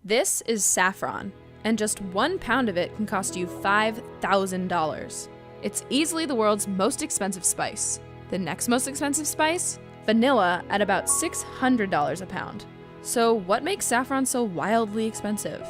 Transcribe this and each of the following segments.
This is saffron, and just 1 pound of it can cost you $5,000. It's easily the world's most expensive spice. The next most expensive spice? Vanilla at about $600 a pound. So what makes saffron so wildly expensive?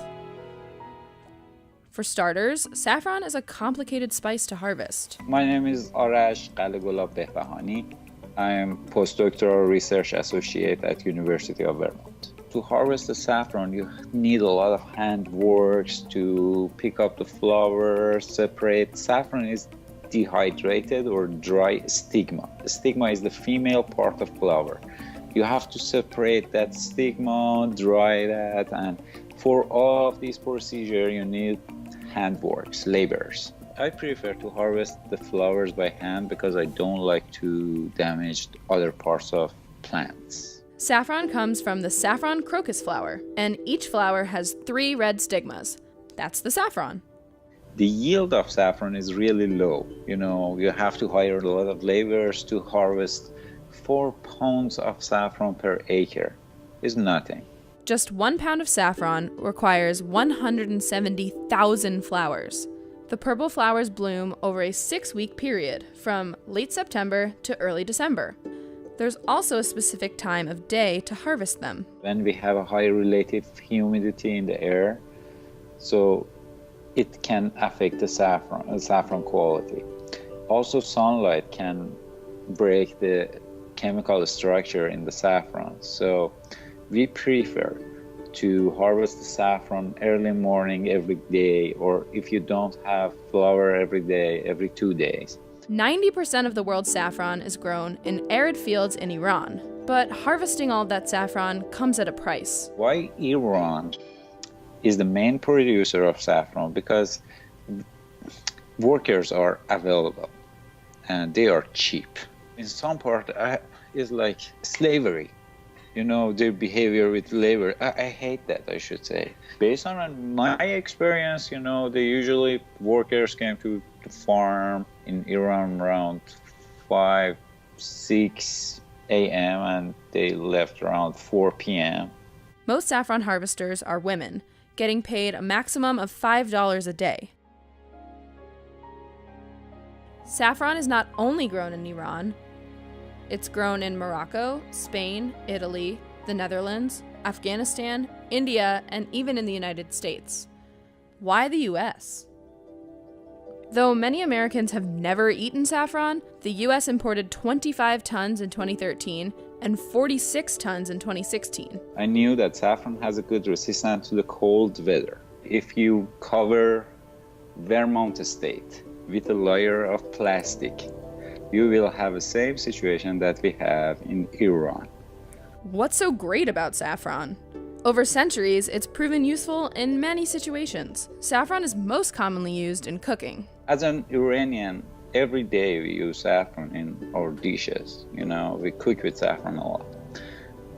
For starters, saffron is a complicated spice to harvest. My name is Arash Qalegulab Behbahani. I am postdoctoral research associate at University of Vermont. To harvest the saffron, you need a lot of hand works to pick up the flower, separate. Saffron is dehydrated or dry stigma. The stigma is the female part of flower. You have to separate that stigma, dry that, and for all of these procedures, you need hand works, laborers. I prefer to harvest the flowers by hand because I don't like to damage other parts of plants. Saffron comes from the saffron crocus flower, and each flower has 3 red stigmas. That's the saffron. The yield of saffron is really low. You have to hire a lot of laborers to harvest 4 pounds of saffron per acre. It's nothing. Just 1 pound of saffron requires 170,000 flowers. The purple flowers bloom over a 6-week period, from late September to early December. There's also a specific time of day to harvest them. When we have a high relative humidity in the air, so it can affect the saffron quality. Also, sunlight can break the chemical structure in the saffron. So we prefer to harvest the saffron early morning every day, or if you don't have flower every day, every 2 days. 90% of the world's saffron is grown in arid fields in Iran, but harvesting all of that saffron comes at a price. Why Iran is the main producer of saffron? Because workers are available and they are cheap. In some part, it's like slavery. Their behavior with labor. I hate that, I should say. Based on my experience, workers came to the farm in Iran around 5, 6 a.m. and they left around 4 p.m. Most saffron harvesters are women, getting paid a maximum of $5 a day. Saffron is not only grown in Iran. It's grown in Morocco, Spain, Italy, the Netherlands, Afghanistan, India, and even in the United States. Why the US? Though many Americans have never eaten saffron, the US imported 25 tons in 2013 and 46 tons in 2016. I knew that saffron has a good resistance to the cold weather. If you cover Vermont state with a layer of plastic, you will have the same situation that we have in Iran. What's so great about saffron? Over centuries, it's proven useful in many situations. Saffron is most commonly used in cooking. As an Iranian, every day we use saffron in our dishes. We cook with saffron a lot.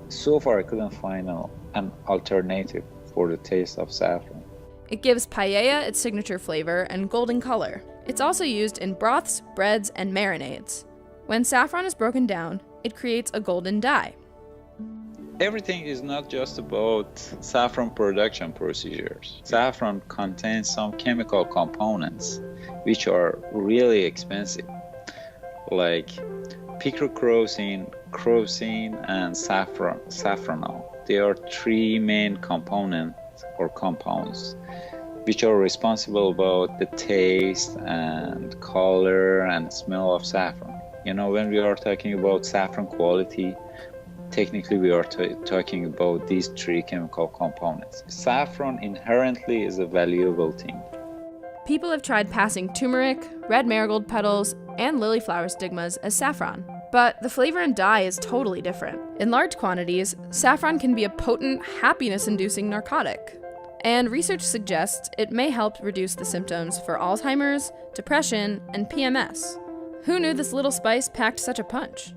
So far, I couldn't find an alternative for the taste of saffron. It gives paella its signature flavor and golden color. It's also used in broths, breads, and marinades. When saffron is broken down, it creates a golden dye. Everything is not just about saffron production procedures. Saffron contains some chemical components which are really expensive, like picrochrosine, crosine, and saffronol. They are 3 main components or compounds which are responsible about the taste and color and smell of saffron. When we are talking about saffron quality, technically we are talking about these 3 chemical components. Saffron inherently is a valuable thing. People have tried passing turmeric, red marigold petals, and lily flower stigmas as saffron. But the flavor and dye is totally different. In large quantities, saffron can be a potent, happiness-inducing narcotic. And research suggests it may help reduce the symptoms for Alzheimer's, depression, and PMS. Who knew this little spice packed such a punch?